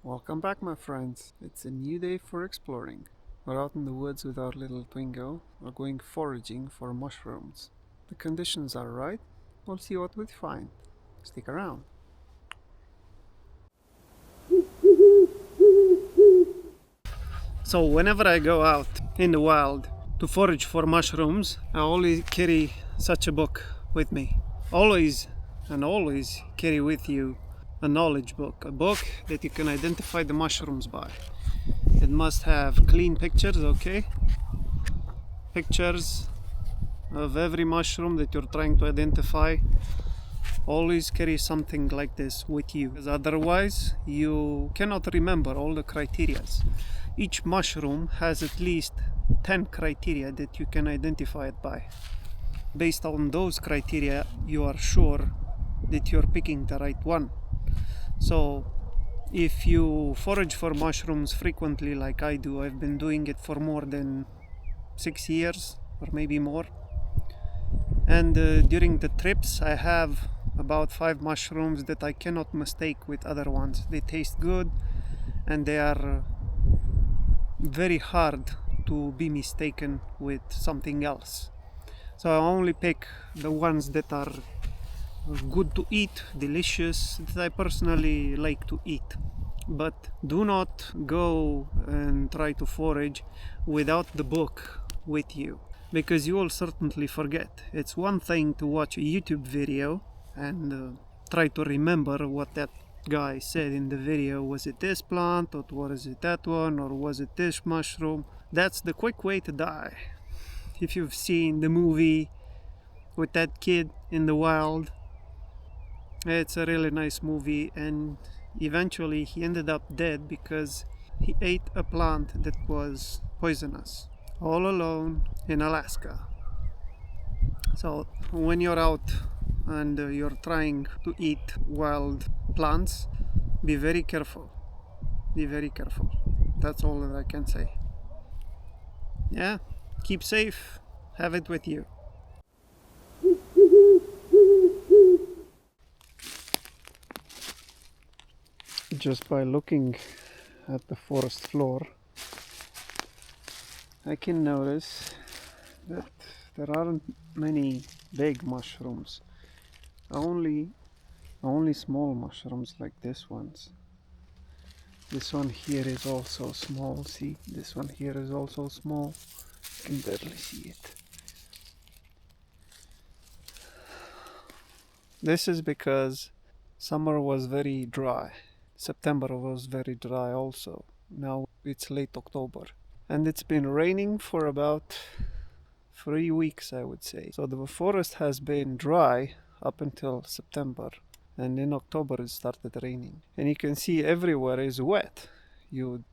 Welcome back, my friends. It's a new day for exploring. We're out in the woods with our little Twingo. We're going foraging for mushrooms. The conditions are right. We'll see what we find. Stick around. So whenever I go out in the wild to forage for mushrooms, I always carry such a book with me. Always carry with you a knowledge book, a book that you can identify the mushrooms by. It must have clean pictures, okay? Pictures of every mushroom that you're trying to identify. Always carry something like this with you, because otherwise you cannot remember all the criterias. Each mushroom has at least 10 criteria that you can identify it by. Based on those criteria, you are sure that you're picking the right one. So if you forage for mushrooms frequently like I do, I've been doing it for more than 6 years or maybe more, and during the trips I have about 5 mushrooms that I cannot mistake with other ones. They taste good and they are very hard to be mistaken with something else. So I only pick the ones that are good to eat, delicious, that I personally like to eat. But do not go and try to forage without the book with you, because you will certainly forget. It's one thing to watch a YouTube video and try to remember what that guy said in the video. Was it this plant, or was it that one, or was it this mushroom? That's the quick way to die. If you've seen the movie with that kid in the wild, it's a really nice movie, and eventually he ended up dead because he ate a plant that was poisonous, all alone in Alaska. So when you're out and you're trying to eat wild plants, be very careful. Be very careful. That's all that I can say. Yeah, keep safe. Have it with you. Just by looking at the forest floor, I can notice that there aren't many big mushrooms, only small mushrooms like this ones. This one here is also small. See, this one here is also small. You can barely see it. This is because summer was very dry. September was very dry also. Now it's late October. And it's been raining for about 3 weeks, I would say. So the forest has been dry up until September. And in October it started raining. And you can see everywhere is wet. You would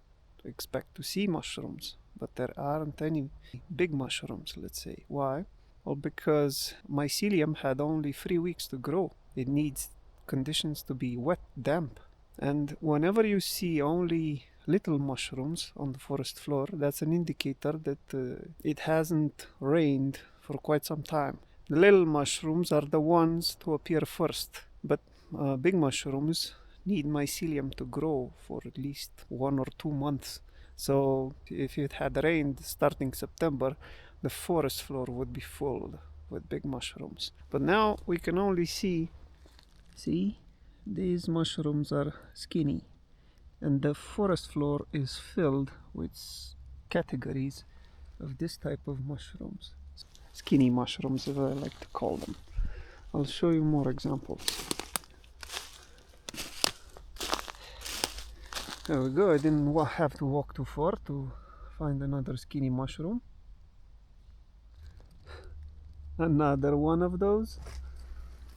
expect to see mushrooms, but there aren't any big mushrooms, let's say. Why? Well, because mycelium had only 3 weeks to grow. It needs conditions to be wet, damp. And whenever you see only little mushrooms on the forest floor, that's an indicator that it hasn't rained for quite some time. The little mushrooms are the ones to appear first, but big mushrooms need mycelium to grow for at least 1 or 2 months. So if it had rained starting September, the forest floor would be full with big mushrooms. But now we can only see, these mushrooms are skinny, and the forest floor is filled with categories of this type of mushrooms. Skinny mushrooms, as I like to call them. I'll show you more examples. There we go. I didn't have to walk too far to find another skinny mushroom. Another one of those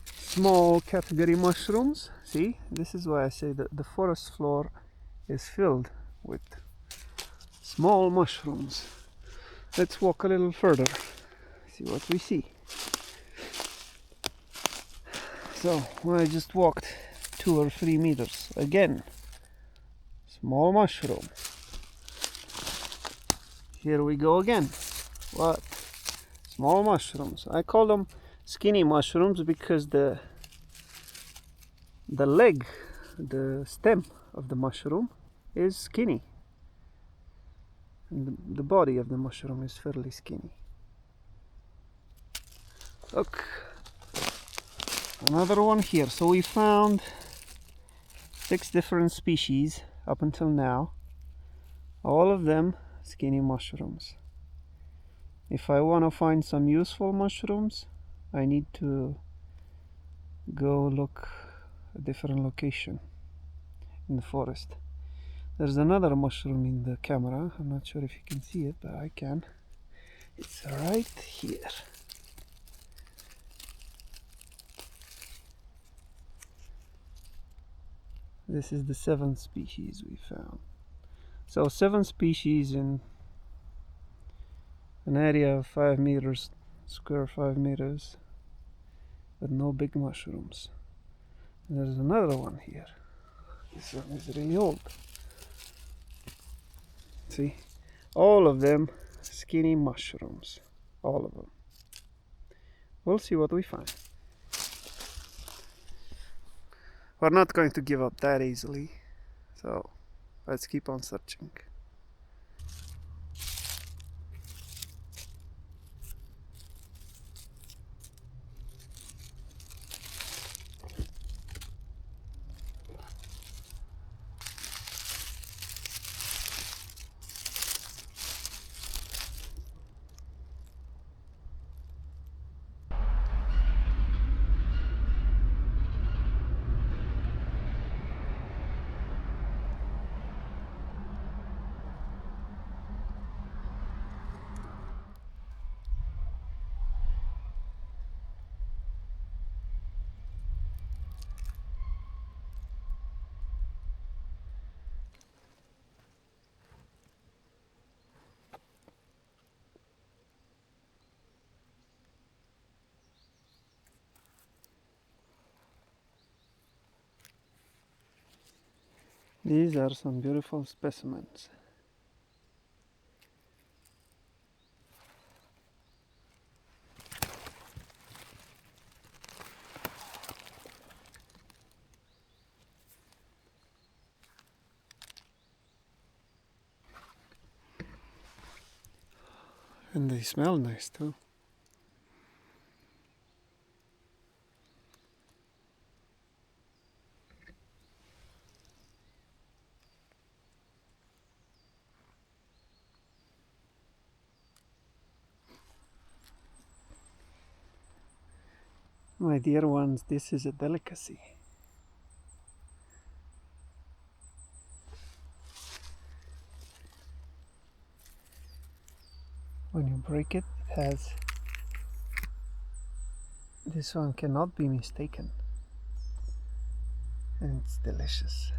small category mushrooms. See, this is why I say that the forest floor is filled with small mushrooms. Let's walk a little further, see what we see. So I just walked 2 or 3 meters. Again, small mushroom. Here we go again. What? Small mushrooms. I call them skinny mushrooms because the leg, the stem of the mushroom is skinny. And the body of the mushroom is fairly skinny. Look, another one here. So we found 6 different species up until now, all of them skinny mushrooms. If I want to find some useful mushrooms, I need to go look a different location in the forest. There's another mushroom in the camera. I'm not sure if you can see it, but I can. It's right here. This is the 7th species we found. So 7 species in an area of 5 meters square, 5 meters, but no big mushrooms. And there's another one here. This one is really old. See, all of them skinny mushrooms, all of them. We'll see what we find. We're not going to give up that easily, so let's keep on searching. These are some beautiful specimens. And they smell nice too. My dear ones, this is a delicacy. When you break it, it has... This one cannot be mistaken. And it's delicious.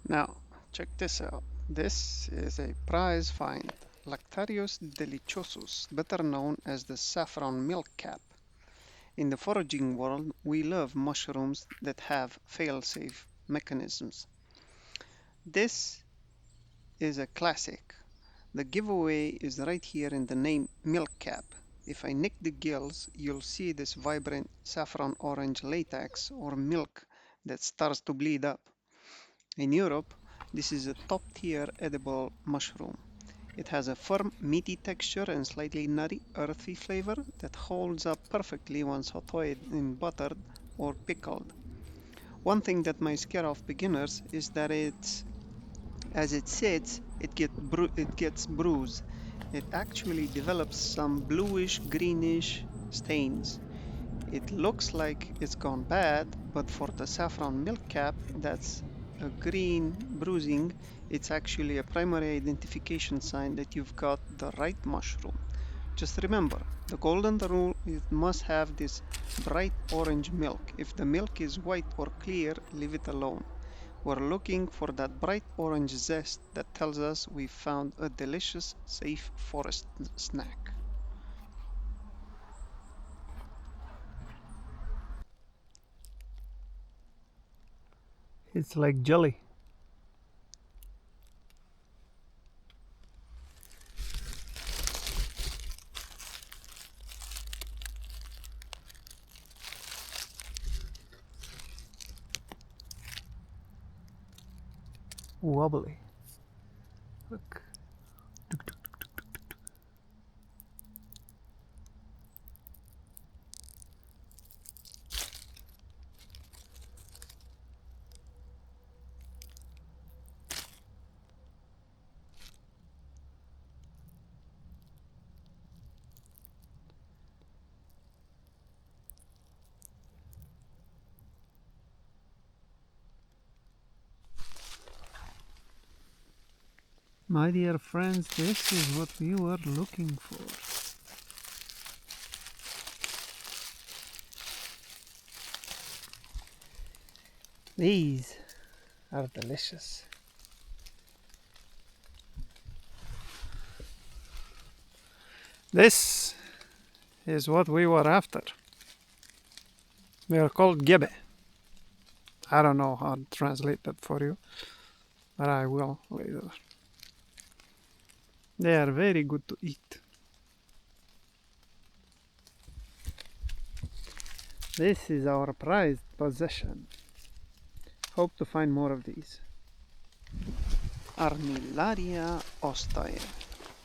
Now, check this out. This is a prize find. Lactarius deliciosus, better known as the saffron milk cap. In the foraging world, we love mushrooms that have fail-safe mechanisms. This is a classic. The giveaway is right here in the name milk cap. If I nick the gills, you'll see this vibrant saffron orange latex or milk that starts to bleed up. In Europe, this is a top-tier edible mushroom. It has a firm, meaty texture and slightly nutty, earthy flavor that holds up perfectly when sautéed in buttered or pickled. One thing that might scare off beginners is that as it sits, it gets bruised. It actually develops some bluish, greenish stains. It looks like it's gone bad, but for the saffron milk cap, that's a green bruising. It's actually a primary identification sign that you've got the right mushroom. Just remember, the golden rule is it must have this bright orange milk. If the milk is white or clear, leave it alone. We're looking for that bright orange zest that tells us we found a delicious, safe forest snack. It's like jelly. Wobbly. Look. My dear friends, this is what we were looking for. These are delicious. This is what we were after. They are called gebe. I don't know how to translate that for you, but I will later. They are very good to eat. This is our prized possession. Hope to find more of these. Armillaria ostoia.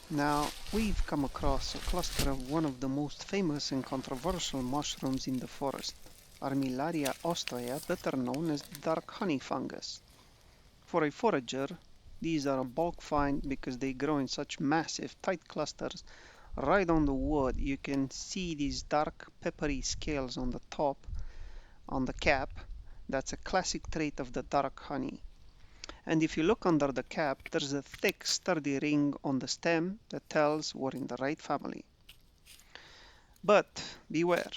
Now, we've come across a cluster of one of the most famous and controversial mushrooms in the forest, Armillaria ostoia, better known as the dark honey fungus. For a forager, these are a bulk find because they grow in such massive, tight clusters. Right on the wood, you can see these dark, peppery scales on the top, on the cap. That's a classic trait of the dark honey. And if you look under the cap, there's a thick, sturdy ring on the stem that tells we're in the right family. But beware.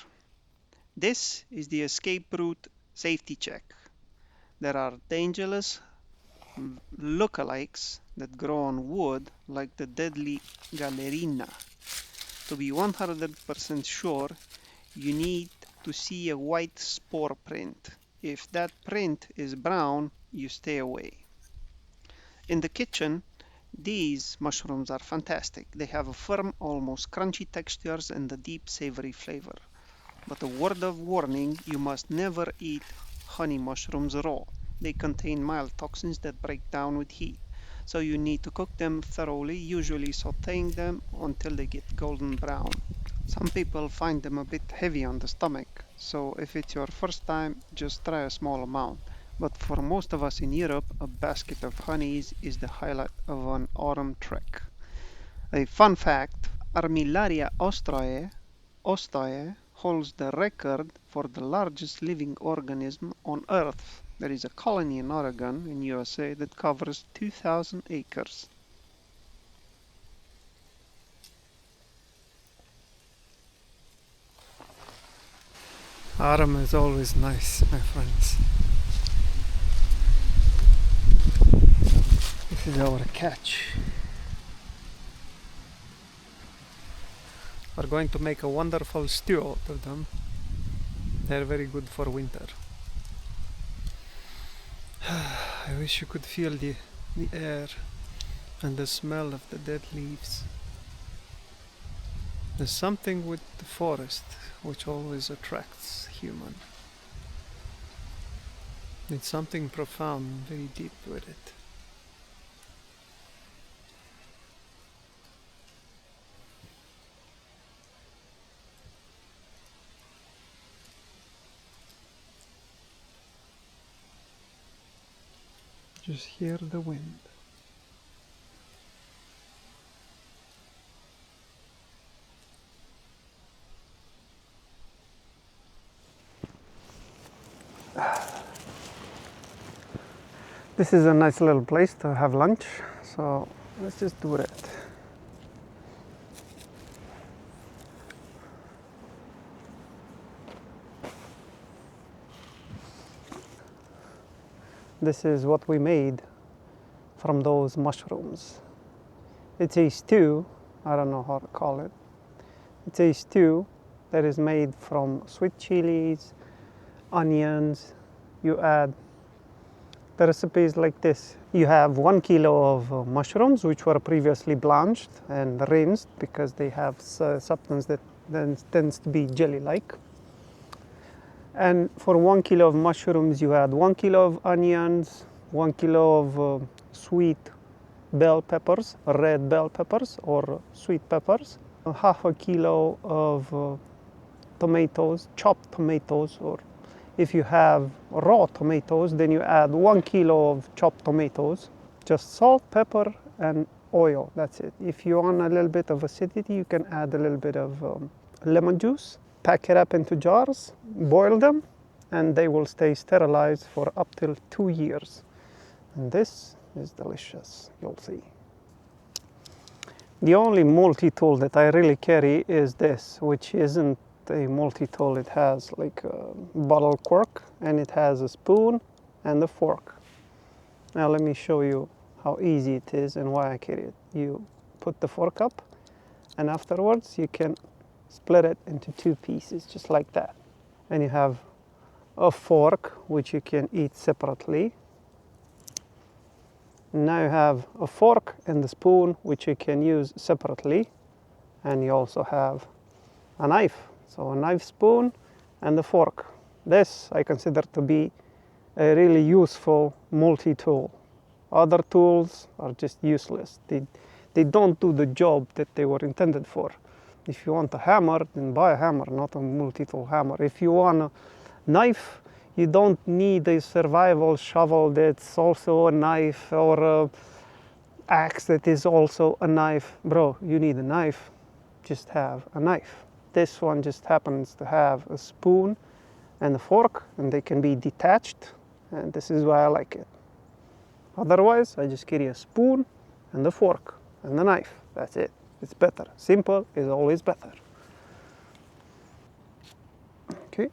This is the escape route safety check. There are dangerous lookalikes that grow on wood like the deadly galerina. To be 100% sure, you need to see a white spore print. If that print is brown, you stay away. In the kitchen, these mushrooms are fantastic. They have a firm, almost crunchy textures and a deep savory flavor. But a word of warning, you must never eat honey mushrooms raw. They contain mild toxins that break down with heat. So you need to cook them thoroughly, usually sauteing them until they get golden brown. Some people find them a bit heavy on the stomach, so if it's your first time, just try a small amount. But for most of us in Europe, a basket of honeys is the highlight of an autumn trek. A fun fact, Armillaria ostoie holds the record for the largest living organism on Earth. There is a colony in Oregon, in USA, that covers 2,000 acres. Autumn is always nice, my friends. This is our catch. We're going to make a wonderful stew out of them. They're very good for winter. I wish you could feel the air and the smell of the dead leaves. There's something with the forest which always attracts human. It's something profound, very deep with it. Just hear the wind. This is a nice little place to have lunch, so let's just do it. This is what we made from those mushrooms. It's a stew, I don't know how to call it. It's a stew that is made from sweet chilies, onions. You add, the recipe is like this. You have 1 kilo of mushrooms which were previously blanched and rinsed because they have substance that then tends to be jelly-like. And for 1 kilo of mushrooms, you add 1 kilo of onions, 1 kilo of sweet bell peppers, red bell peppers or sweet peppers, half a kilo of tomatoes, chopped tomatoes, or if you have raw tomatoes, then you add 1 kilo of chopped tomatoes, just salt, pepper, and oil. That's it. If you want a little bit of acidity, you can add a little bit of lemon juice. Pack it up into jars, boil them, and they will stay sterilized for up till 2 years. And this is delicious, you'll see. The only multi-tool that I really carry is this, which isn't a multi-tool. It has like a bottle cork, and it has a spoon and a fork. Now let me show you how easy it is and why I carry it. You put the fork up, and afterwards you can split it into 2 pieces, just like that. And you have a fork, which you can eat separately. Now you have a fork and the spoon, which you can use separately. And you also have a knife. So a knife, spoon, and a fork. This I consider to be a really useful multi-tool. Other tools are just useless. They don't do the job that they were intended for. If you want a hammer, then buy a hammer, not a multi-tool hammer. If you want a knife, you don't need a survival shovel that's also a knife, or a axe that is also a knife. Bro, you need a knife, just have a knife. This one just happens to have a spoon and a fork, and they can be detached, and this is why I like it. Otherwise, I just carry a spoon and a fork and a knife. That's it. It's better. Simple is always better. Okay.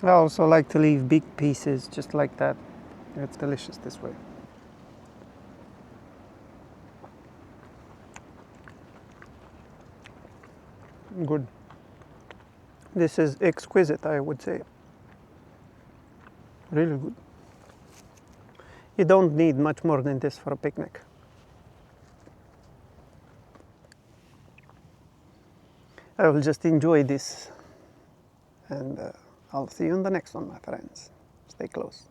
I also like to leave big pieces just like that. It's delicious this way. Good. This is exquisite, I would say. Really good. You don't need much more than this for a picnic. I will just enjoy this, and I'll see you in the next one, my friends. Stay close.